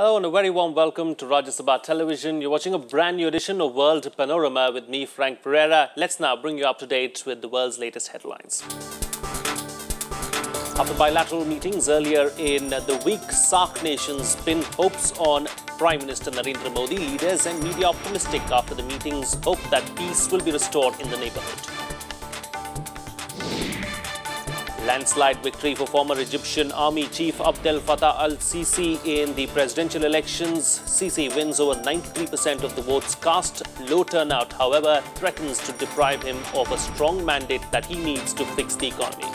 Hello and a very warm welcome to Rajya Sabha Television. You're watching a brand new edition of World Panorama with me, Frank Pereira. Let's now bring you up to date with the world's latest headlines. After bilateral meetings earlier in the week, SAARC nations pin hopes on Prime Minister Narendra Modi. Leaders and media optimistic after the meetings hope that peace will be restored in the neighborhood. Landslide victory for former Egyptian Army Chief Abdel Fattah al-Sisi in the presidential elections. Sisi wins over 93% of the votes cast. Low turnout, however, threatens to deprive him of a strong mandate that he needs to fix the economy.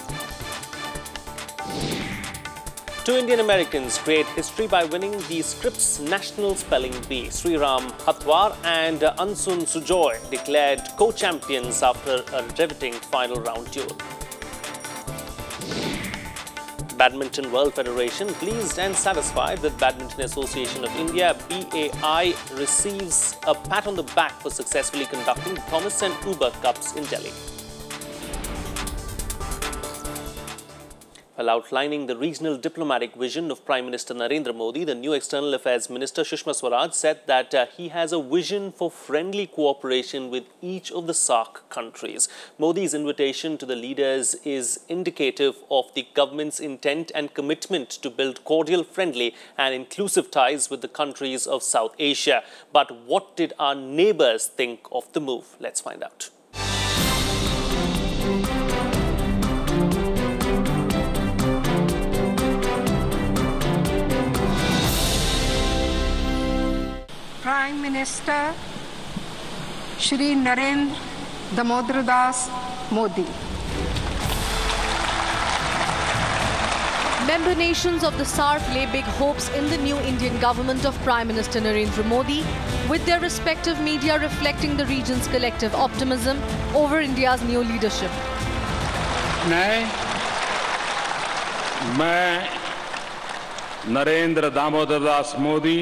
Two Indian Americans create history by winning the Scripps National Spelling Bee. Sriram Hathwar and Ansun Sujoy declared co-champions after a riveting final round duel. Badminton World Federation pleased and satisfied with Badminton Association of India. BAI receives a pat on the back for successfully conducting the Thomas and Uber Cups in Delhi. While outlining the regional diplomatic vision of Prime Minister Narendra Modi, the new External Affairs Minister Sushma Swaraj said that he has a vision for friendly cooperation with each of the SAARC countries. Modi's invitation to the leaders is indicative of the government's intent and commitment to build cordial, friendly and inclusive ties with the countries of South Asia. But what did our neighbours think of the move? Let's find out. Prime Minister Shri Narendra Damodar Das Modi. Member nations of the SAARC lay big hopes in the new Indian government of Prime Minister Narendra Modi, with their respective media reflecting the region's collective optimism over India's new leadership. मैं नरेंद्र दामोदर दास मोदी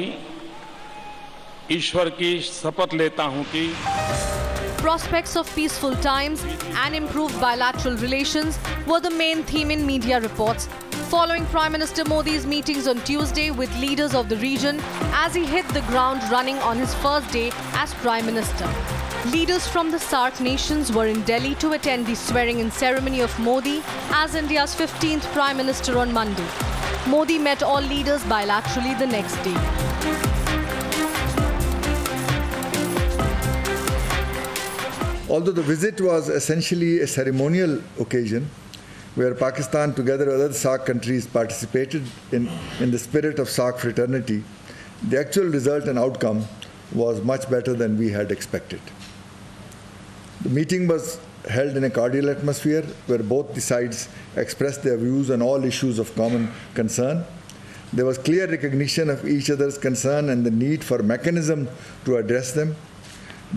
ईश्वर की शपथ लेता हूं कि Prospects of peaceful times and improved bilateral relations were the main theme in media reports following Prime Minister Modi's meetings on Tuesday with leaders of the region as he hit the ground running on his first day as Prime Minister. Leaders from the SAARC nations were in Delhi to attend the swearing-in ceremony of Modi as India's 15th Prime Minister on Monday. Modi met all leaders bilaterally the next day. Although the visit was essentially a ceremonial occasion where Pakistan together with other SAARC countries participated in the spirit of SAARC fraternity, the actual result and outcome was much better than we had expected. The meeting was held in a cordial atmosphere where both the sides expressed their views on all issues of common concern. There was clear recognition of each other's concern and the need for a mechanism to address them.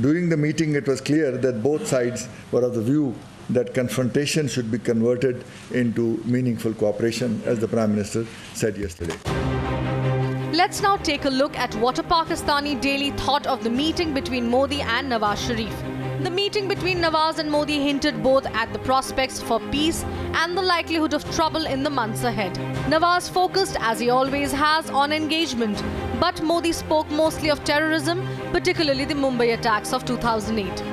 During the meeting, it was clear that both sides were of the view that confrontation should be converted into meaningful cooperation, as the Prime Minister said yesterday. Let's now take a look at what a Pakistani daily thought of the meeting between Modi and Nawaz Sharif. The meeting between Nawaz and Modi hinted both at the prospects for peace and the likelihood of trouble in the months ahead. Nawaz focused, as he always has, on engagement, but Modi spoke mostly of terrorism, particularly the Mumbai attacks of 2008.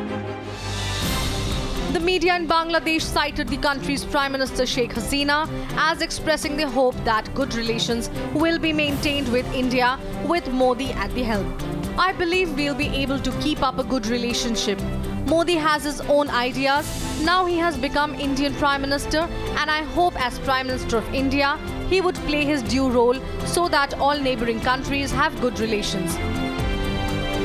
The media in Bangladesh cited the country's Prime Minister Sheikh Hasina as expressing the hope that good relations will be maintained with India with Modi at the helm. I believe we'll be able to keep up a good relationship. Modi has his own ideas. Now he has become Indian Prime Minister, and I hope as Prime Minister of India, he would play his due role so that all neighbouring countries have good relations.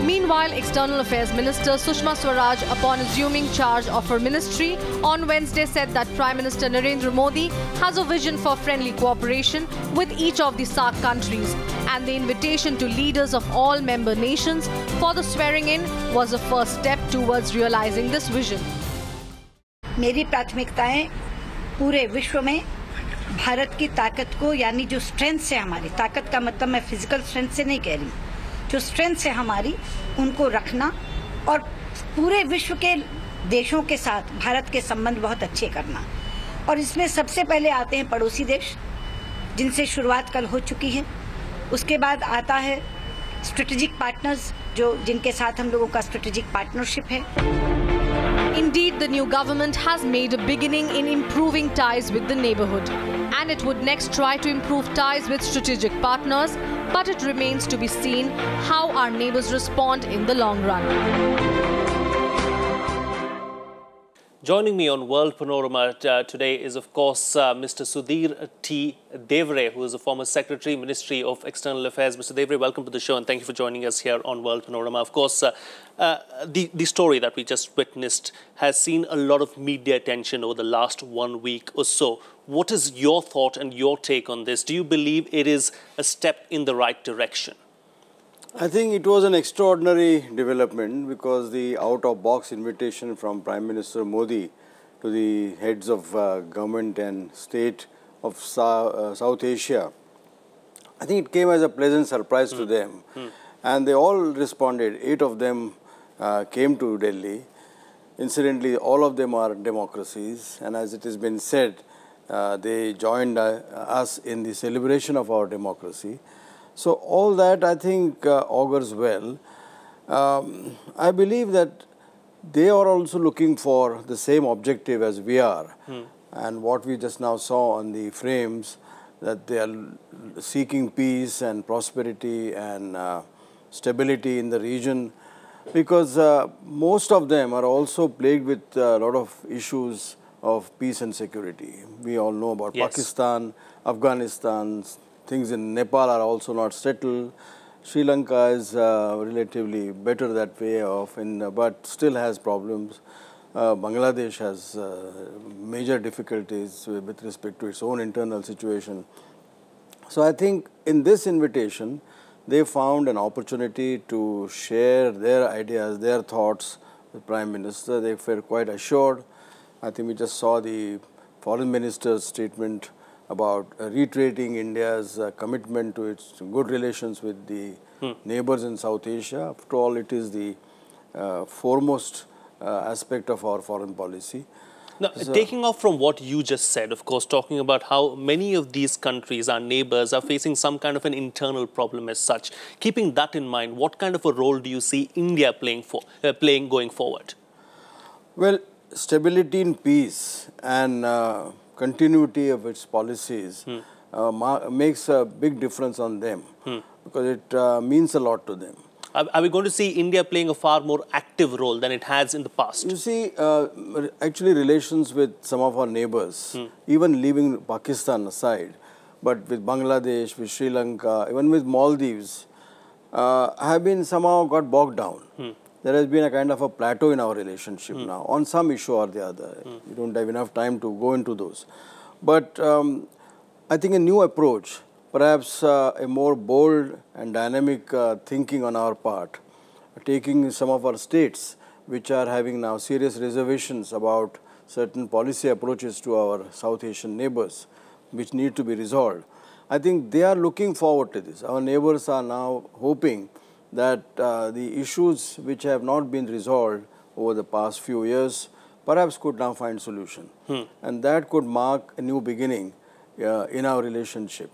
Meanwhile, External Affairs Minister Sushma Swaraj, upon assuming charge of her ministry on Wednesday, said that Prime Minister Narendra Modi has a vision for friendly cooperation with each of the SAARC countries, and the invitation to leaders of all member nations for the swearing-in was a first step towards realizing this vision. मेरी प्राथमिकताएं पूरे विश्व में भारत की ताकत को, यानी जो स्ट्रेंथ से हमारी ताकत का मतलब मैं फिजिकल स्ट्रेंथ से नहीं कह रही, जो स्ट्रेंथ से हमारी उनको रखना और पूरे विश्व के देशों के साथ भारत के संबंध बहुत अच्छे करना। और इसमें सबसे पहले आते हैं पड़ोसी देश, जिनसे शुरुआत कल हो चुकी है। उसके बाद आता है स्ट्रेटेजिक पार्टनर्स, जो जिनके साथ हम लोगों का स्ट्रेटेजिक पार्टनरशिप है। Indeed, the new government has made a beginning in improving ties with the neighborhood, and it would next try to improve ties with strategic partners, but it remains to be seen how our neighbors respond in the long run. Joining me on World Panorama today is, of course, Mr. Sudhir T. Devre, who is a former Secretary, Ministry of External Affairs. Mr. Devre, welcome to the show and thank you for joining us here on World Panorama. Of course, the story that we just witnessed has seen a lot of media attention over the last 1 week or so. What is your thought and your take on this? Do you believe it is a step in the right direction? I think it was an extraordinary development because the out-of-box invitation from Prime Minister Modi to the heads of government and state of South Asia, I think it came as a pleasant surprise to them. And they all responded. 8 of them came to Delhi. Incidentally, all of them are democracies, and as it has been said, they joined us in the celebration of our democracy. So all that, I think, augurs well. I believe that they are also looking for the same objective as we are. And what we just now saw on the frames, that they are seeking peace and prosperity and stability in the region, because most of them are also plagued with a lot of issues of peace and security. We all know about Pakistan, Afghanistan. Things in Nepal are also not settled. Sri Lanka is relatively better that way off, but still has problems. Bangladesh has major difficulties with respect to its own internal situation. So I think in this invitation, they found an opportunity to share their ideas, their thoughts with Prime Minister. They felt quite assured. I think we just saw the Foreign Minister's statement about reiterating India's commitment to its good relations with the neighbors in South Asia. After all, it is the foremost aspect of our foreign policy. Now, taking off from what you just said, of course, talking about how many of these countries, our neighbors, are facing some kind of an internal problem as such. Keeping that in mind, what kind of a role do you see India playing going forward? Well, stability and peace and continuity of its policies makes a big difference on them because it means a lot to them. Are we going to see India playing a far more active role than it has in the past? You see, actually relations with some of our neighbors, even leaving Pakistan aside, but with Bangladesh, with Sri Lanka, even with Maldives, have been somehow got bogged down. There has been a kind of a plateau in our relationship now on some issue or the other. We don't have enough time to go into those. But I think a new approach, perhaps a more bold and dynamic thinking on our part, taking some of our states which are having now serious reservations about certain policy approaches to our South Asian neighbors, which need to be resolved. I think they are looking forward to this. Our neighbors are now hoping that the issues which have not been resolved over the past few years perhaps could now find solution. And that could mark a new beginning in our relationship.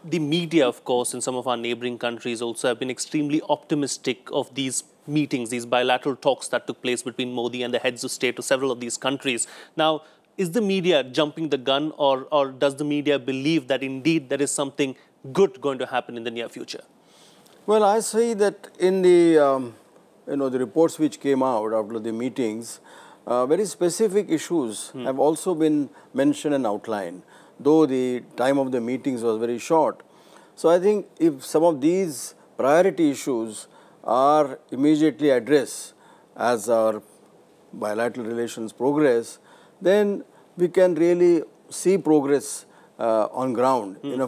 The media, of course, in some of our neighboring countries also have been extremely optimistic of these meetings, these bilateral talks that took place between Modi and the heads of state of several of these countries. Now, is the media jumping the gun, or does the media believe that indeed there is something good going to happen in the near future? Well, I see that in the the reports which came out after the meetings, very specific issues have also been mentioned and outlined, though the time of the meetings was very short. So I think if some of these priority issues are immediately addressed as our bilateral relations progress, then we can really see progress on ground in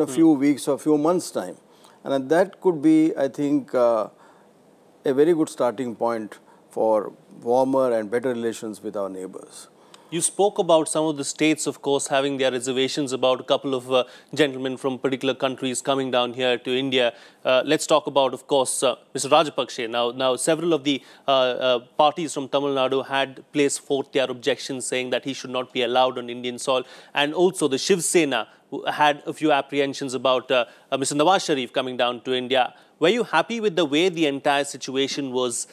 a few weeks or few months' time. And that could be, I think, a very good starting point for warmer and better relations with our neighbors. You spoke about some of the states, of course, having their reservations about a couple of gentlemen from particular countries coming down here to India. Let's talk about, of course, Mr. Rajapaksa. Now, several of the parties from Tamil Nadu had placed forth their objections, saying that he should not be allowed on Indian soil. And also the Shiv Sena had a few apprehensions about Mr. Nawaz Sharif coming down to India. Were you happy with the way the entire situation was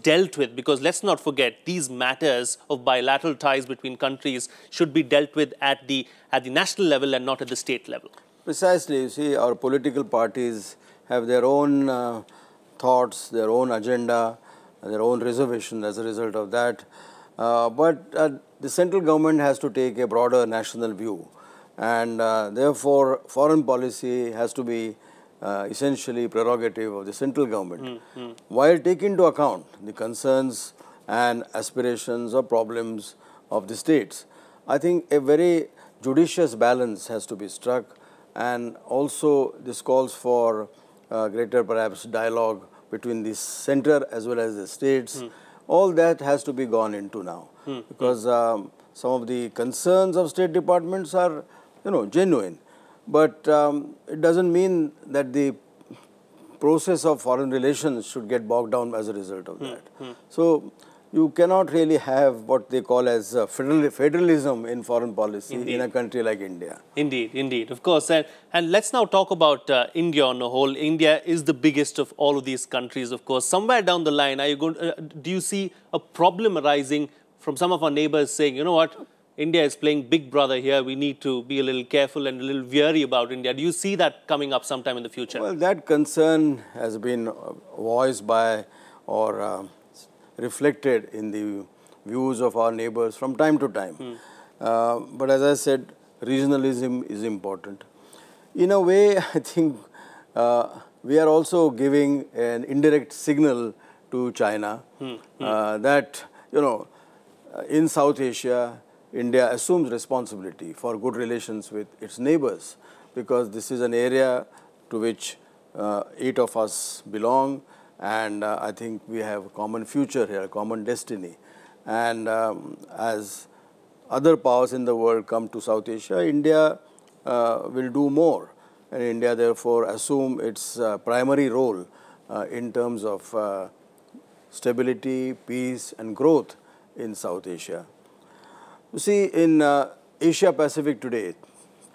dealt with? Because let's not forget, these matters of bilateral ties between countries should be dealt with at the national level and not at the state level. Precisely. You see, our political parties have their own thoughts, their own agenda, their own reservation as a result of that. But the central government has to take a broader national view, and therefore foreign policy has to be essentially prerogative of the central government, while taking into account the concerns and aspirations or problems of the states. I think a very judicious balance has to be struck, and also this calls for greater perhaps dialogue between the center as well as the states. All that has to be gone into now, because some of the concerns of state departments are, genuine, but it doesn't mean that the process of foreign relations should get bogged down as a result of that. So you cannot really have what they call as federalism in foreign policy in a country like India. Indeed, indeed, of course. And let's now talk about India on the whole. India is the biggest of all of these countries, of course. Somewhere down the line, are you going, do you see a problem arising from some of our neighbors saying, you know what, India is playing big brother here, we need to be a little careful and a little wary about India? Do you see that coming up sometime in the future? Well, that concern has been voiced by or reflected in the views of our neighbors from time to time. But as I said, regionalism is important. In a way, I think we are also giving an indirect signal to China that, in South Asia, India assumes responsibility for good relations with its neighbors, because this is an area to which 8 of us belong, and I think we have a common future here, a common destiny. And as other powers in the world come to South Asia, India will do more, and India therefore assume its primary role in terms of stability, peace and growth in South Asia. You see, in Asia Pacific today,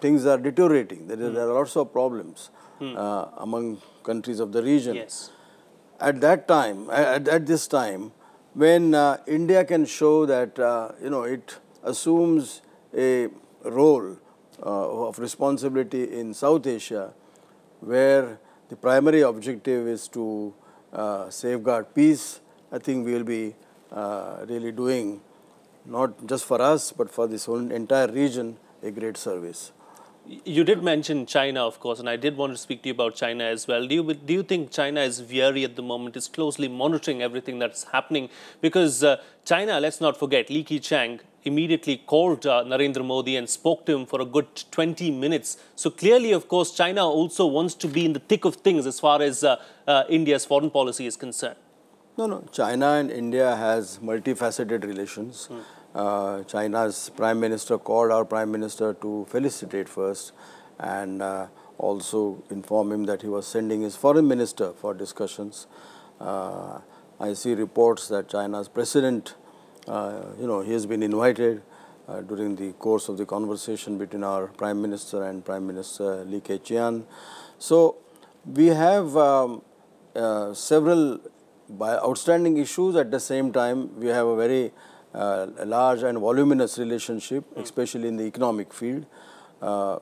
things are deteriorating. There are lots of problems among countries of the region. Yes. At that time, at this time, when India can show that it assumes a role of responsibility in South Asia, where the primary objective is to safeguard peace, I think we will be really doing, not just for us, but for this whole entire region, a great service. You did mention China, of course, and I did want to speak to you about China as well. Do you think China is wary at the moment, is closely monitoring everything that's happening? Because China, let's not forget, Li Keqiang immediately called Narendra Modi and spoke to him for a good 20 minutes. So clearly, of course, China also wants to be in the thick of things as far as India's foreign policy is concerned. No. China and India has multifaceted relations. China's Prime Minister called our Prime Minister to felicitate first, and also inform him that he was sending his Foreign Minister for discussions. I see reports that China's President, he has been invited during the course of the conversation between our Prime Minister and Prime Minister Li Keqiang. So we have several outstanding issues. At the same time, we have a very large and voluminous relationship, especially in the economic field.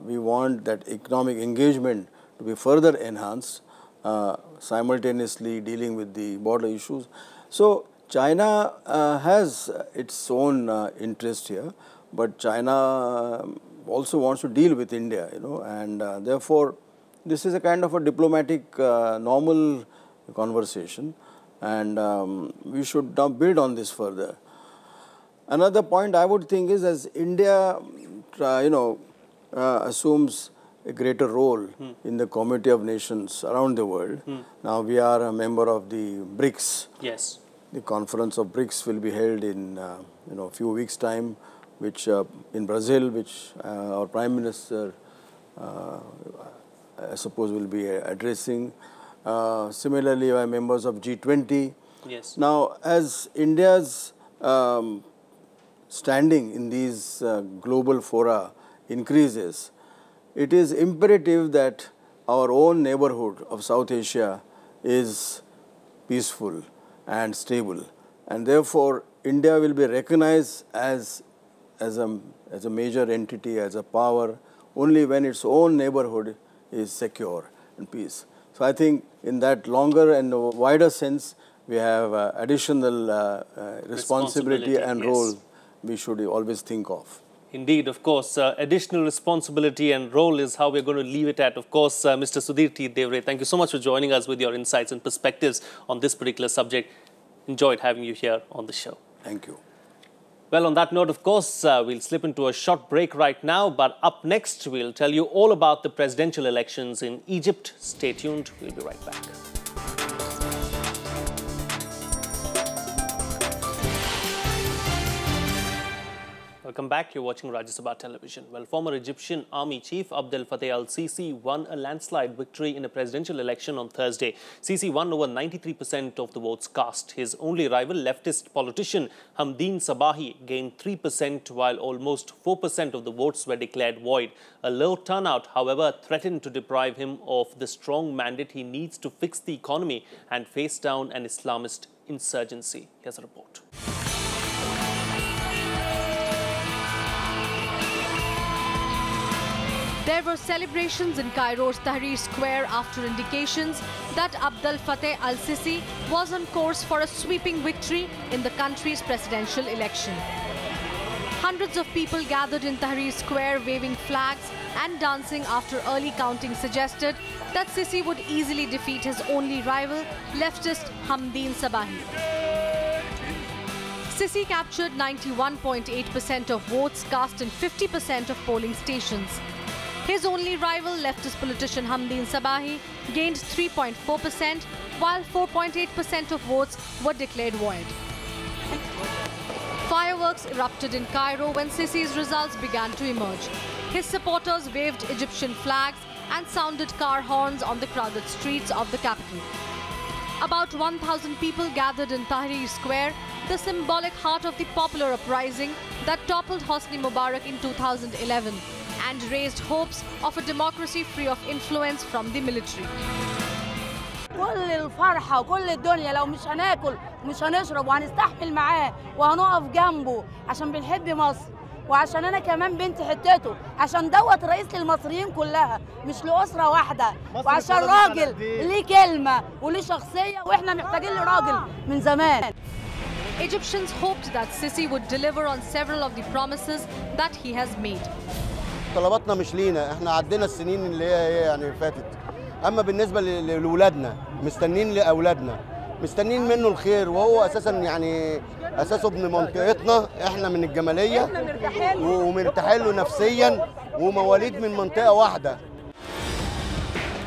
We want that economic engagement to be further enhanced, simultaneously dealing with the border issues. So China has its own interest here, but China also wants to deal with India, and therefore this is a kind of a diplomatic normal conversation, and we should now build on this further. Another point I would think is, as India, assumes a greater role in the community of nations around the world. Now we are a member of the BRICS. Yes. The conference of BRICS will be held in a few weeks' time, which in Brazil, which our Prime Minister, I suppose, will be addressing. Similarly, we are members of G20. Yes. Now, as India's standing in these global fora increases, it is imperative that our own neighborhood of South Asia is peaceful and stable, and therefore India will be recognized as a major entity, as a power, only when its own neighborhood is secure and peace. So I think in that longer and wider sense, we have additional responsibility and role we should always think of. Indeed, of course, additional responsibility and role is how we're going to leave it at. Of course, Mr. Sudhir T. Devre, thank you so much for joining us with your insights and perspectives on this particular subject. Enjoyed having you here on the show. Thank you. Well, on that note, of course, we'll slip into a short break right now. But up next, we'll tell you all about the presidential elections in Egypt. Stay tuned. We'll be right back. Welcome back. You're watching Rajya Sabha Television. Well, former Egyptian Army Chief Abdel Fattah al-Sisi won a landslide victory in a presidential election on Thursday. Sisi won over 93% of the votes cast. His only rival, leftist politician Hamdeen Sabahi, gained 3%, while almost 4% of the votes were declared void. A low turnout, however, threatened to deprive him of the strong mandate he needs to fix the economy and face down an Islamist insurgency. Here's a report. There were celebrations in Cairo's Tahrir Square after indications that Abdel Fattah al-Sisi was on course for a sweeping victory in the country's presidential election. Hundreds of people gathered in Tahrir Square waving flags and dancing after early counting suggested that Sisi would easily defeat his only rival, leftist Hamdeen Sabahi. Sisi captured 91.8% of votes cast in 50% of polling stations. His only rival, leftist politician Hamdeen Sabahi, gained 3.4%, while 4.8% of votes were declared void. Fireworks erupted in Cairo when Sisi's results began to emerge. His supporters waved Egyptian flags and sounded car horns on the crowded streets of the capital. About 1,000 people gathered in Tahrir Square, the symbolic heart of the popular uprising that toppled Hosni Mubarak in 2011. And raised hopes of a democracy free of influence from the military. كل الفرحة وكل الدنيا لو مش هناكل ومش هنشرب وهنستحمل معاه وهنقف جنبه عشان بنحب مصر وعشان أنا كمان بنت حتته عشان دوت رئيس للمصريين كلها مش لأسرة واحدة وعشان راجل ليه كلمة وليه شخصية وإحنا محتاجين لراجل من زمان. Egyptians hoped that Sisi would deliver on several of the promises that he has made. طلباتنا مش لينا، احنا عدينا السنين اللي هي يعني فاتت. اما بالنسبه لاولادنا مستنين لاولادنا، مستنين منه الخير، وهو اساسا يعني اساسه ابن منطقتنا، احنا من الجماليه ومرتاحين له نفسيا ومواليد من منطقه واحده.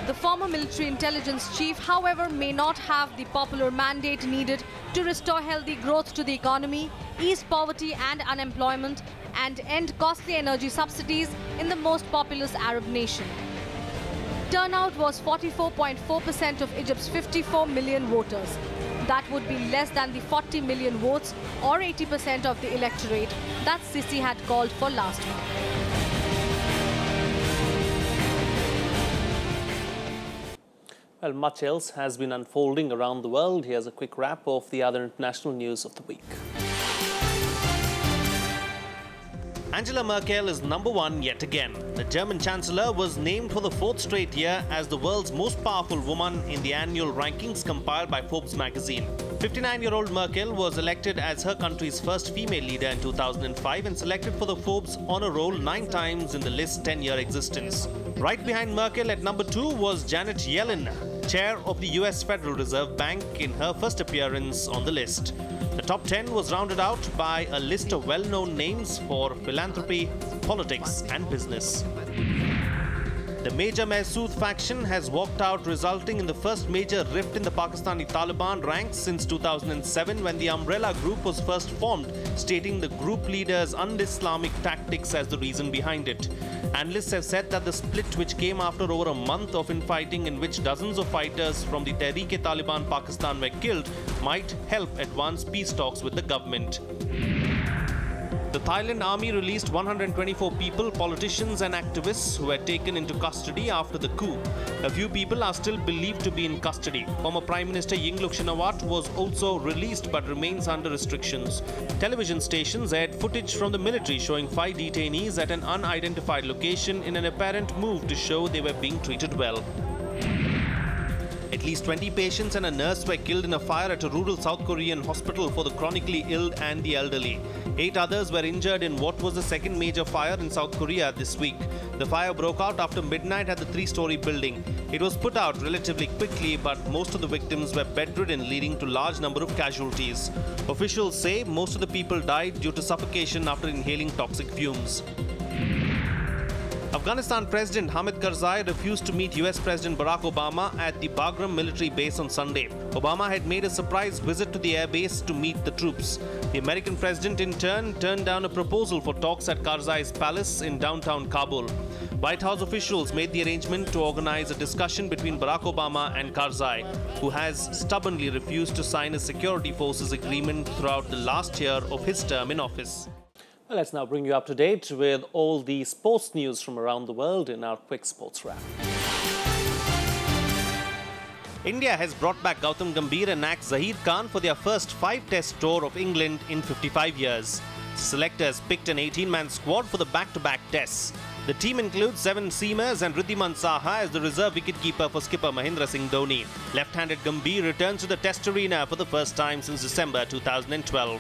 The former military intelligence chief, however, may not have the popular mandate needed to restore healthy growth to the economy, ease poverty and unemployment, and end costly energy subsidies in the most populous Arab nation. Turnout was 44.4% of Egypt's 54 million voters. That would be less than the 40 million votes or 80% of the electorate that Sisi had called for last week. Well, much else has been unfolding around the world. Here's a quick wrap of the other international news of the week. Angela Merkel is #1 yet again. The German Chancellor was named for the 4th straight year as the world's most powerful woman in the annual rankings compiled by Forbes magazine. 59-year-old Merkel was elected as her country's first female leader in 2005 and selected for the Forbes honor roll 9 times in the list's 10-year existence. Right behind Merkel at #2 was Janet Yellen, chair of the US Federal Reserve Bank, in her first appearance on the list. The top 10 was rounded out by a list of well-known names for philanthropy, politics and business. The Major Mahsood faction has walked out, resulting in the first major rift in the Pakistani Taliban ranks since 2007, when the umbrella group was first formed, stating the group leader's un-Islamic tactics as the reason behind it. Analysts have said that the split, which came after over a month of infighting in which dozens of fighters from the Tehreek-e-Taliban Pakistan were killed, might help advance peace talks with the government. The Thailand army released 124 people, politicians and activists who were taken into custody after the coup. A few people are still believed to be in custody. Former Prime Minister Yingluck Shinawatra was also released but remains under restrictions. Television stations aired footage from the military showing 5 detainees at an unidentified location in an apparent move to show they were being treated well. At least 20 patients and a nurse were killed in a fire at a rural South Korean hospital for the chronically ill and the elderly. 8 others were injured in what was the second major fire in South Korea this week. The fire broke out after midnight at the 3-story building. It was put out relatively quickly, but most of the victims were bedridden, leading to a large number of casualties. Officials say most of the people died due to suffocation after inhaling toxic fumes. Afghanistan President Hamid Karzai refused to meet US President Barack Obama at the Bagram military base on Sunday. Obama had made a surprise visit to the air base to meet the troops. The American president in turn turned down a proposal for talks at Karzai's palace in downtown Kabul. White House officials made the arrangement to organize a discussion between Barack Obama and Karzai, who has stubbornly refused to sign a security forces agreement throughout the last year of his term in office. Well, let's now bring you up to date with all the sports news from around the world in our quick sports wrap. India has brought back Gautam Gambhir and Nax Zaheer Khan for their first 5-test tour of England in 55 years. Selectors picked an 18-man squad for the back-to-back tests. The team includes 7 seamers and Wriddhiman Saha as the reserve wicketkeeper for skipper Mahendra Singh Dhoni. Left-handed Gambhir returns to the test arena for the first time since December 2012.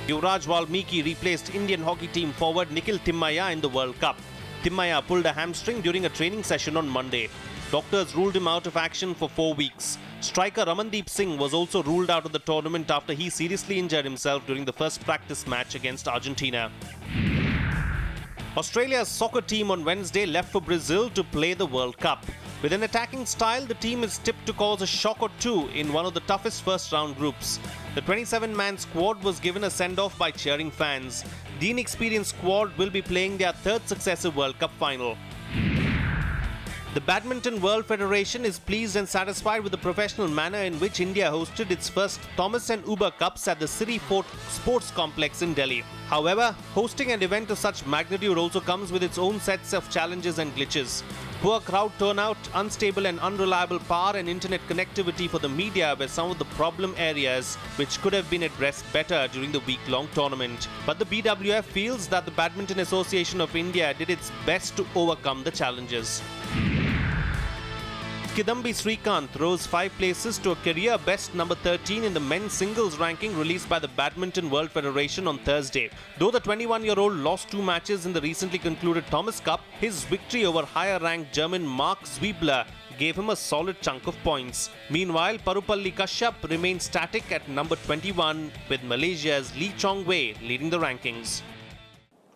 Yuvraj Valmiki replaced Indian hockey team forward Nikhil Timmaiya in the World Cup. Timmaiya pulled a hamstring during a training session on Monday. Doctors ruled him out of action for 4 weeks. Striker Ramandeep Singh was also ruled out of the tournament after he seriously injured himself during the first practice match against Argentina. Australia's soccer team on Wednesday left for Brazil to play the World Cup. With an attacking style, the team is tipped to cause a shock or two in one of the toughest first-round groups. The 27-man squad was given a send-off by cheering fans. The inexperienced squad will be playing their 3rd successive World Cup final. The Badminton World Federation is pleased and satisfied with the professional manner in which India hosted its first Thomas and Uber Cups at the City Fort Sports Complex in Delhi. However, hosting an event of such magnitude also comes with its own sets of challenges and glitches. Poor crowd turnout, unstable and unreliable power and internet connectivity for the media were some of the problem areas which could have been addressed better during the week-long tournament. But the BWF feels that the Badminton Association of India did its best to overcome the challenges. Kidambi Srikanth rose 5 places to a career best number 13 in the men's singles ranking released by the Badminton World Federation on Thursday. Though the 21-year-old lost 2 matches in the recently concluded Thomas Cup, his victory over higher-ranked German Mark Zwiebler gave him a solid chunk of points. Meanwhile, Parupalli Kashyap remained static at number 21, with Malaysia's Lee Chong Wei leading the rankings.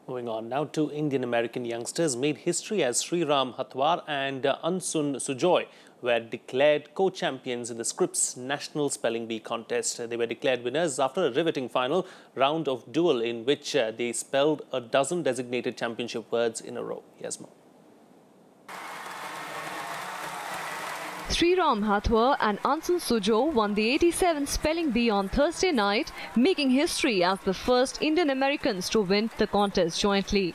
Moving on now to Indian-American youngsters made history as Sriram Hathwar and Ansun Sujoy were declared co-champions in the Scripps National Spelling Bee contest. They were declared winners after a riveting final round of duel in which they spelled a dozen designated championship words in a row. Here's more. Sriram Hathwar and Ansun Sujoy won the 87th Spelling Bee on Thursday night, making history as the first Indian Americans to win the contest jointly.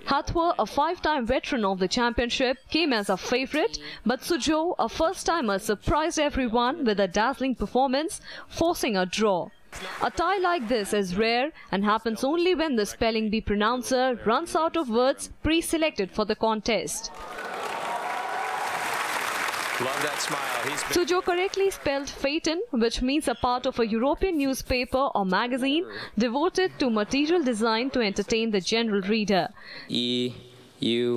Hathwar, a 5-time veteran of the championship, came as a favourite, but Sujoy, a first-timer, surprised everyone with a dazzling performance, forcing a draw. A tie like this is rare and happens only when the spelling bee pronouncer runs out of words pre-selected for the contest. Love that smile. Sujoy correctly spelled Phaeton, which means a part of a European newspaper or magazine devoted to material design to entertain the general reader. E-U-I-L-L-E-T-O-N?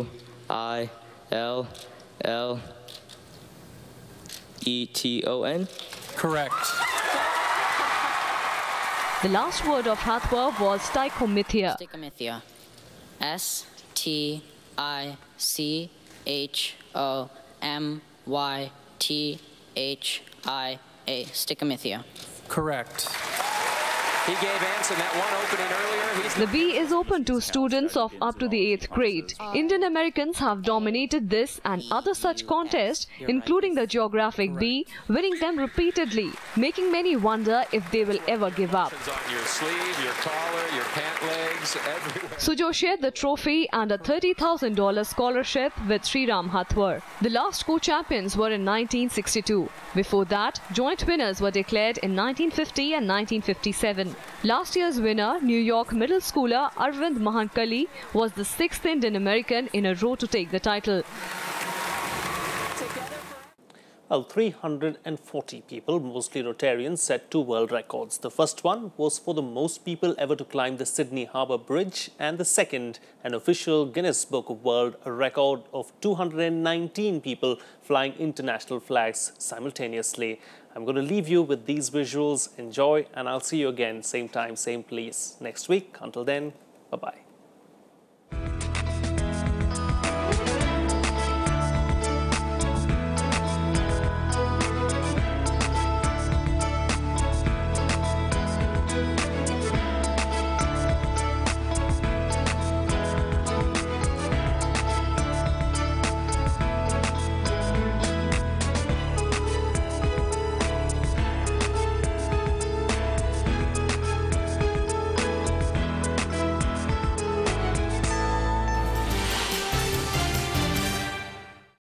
Correct. The last word of Hathwar was Stichomythia. Stichomythia. S-T-I-C-H-O-M-Y-T-H-I-A. Stichomythia. Correct. He gave Anson that one opening earlier. The bee is open to students of up to the 8th grade. Indian Americans have dominated this and other such contests, including the geographic bee, winning them repeatedly, making many wonder if they will ever give up. On your sleeve, your collar, your pant legs, everywhere. Sujo shared the trophy and a $30,000 scholarship with Sriram Hathwar. The last co-champions were in 1962. Before that, joint winners were declared in 1950 and 1957. Last year's winner, New York middle schooler Arvind Mahankali, was the 6th Indian American in a row to take the title. Well, 340 people, mostly Rotarians, set 2 world records. The first one was for the most people ever to climb the Sydney Harbour Bridge, and the second, an official Guinness Book of World record of 219 people flying international flags simultaneously. I'm going to leave you with these visuals. Enjoy, and I'll see you again, same time, same place next week. Until then, bye-bye.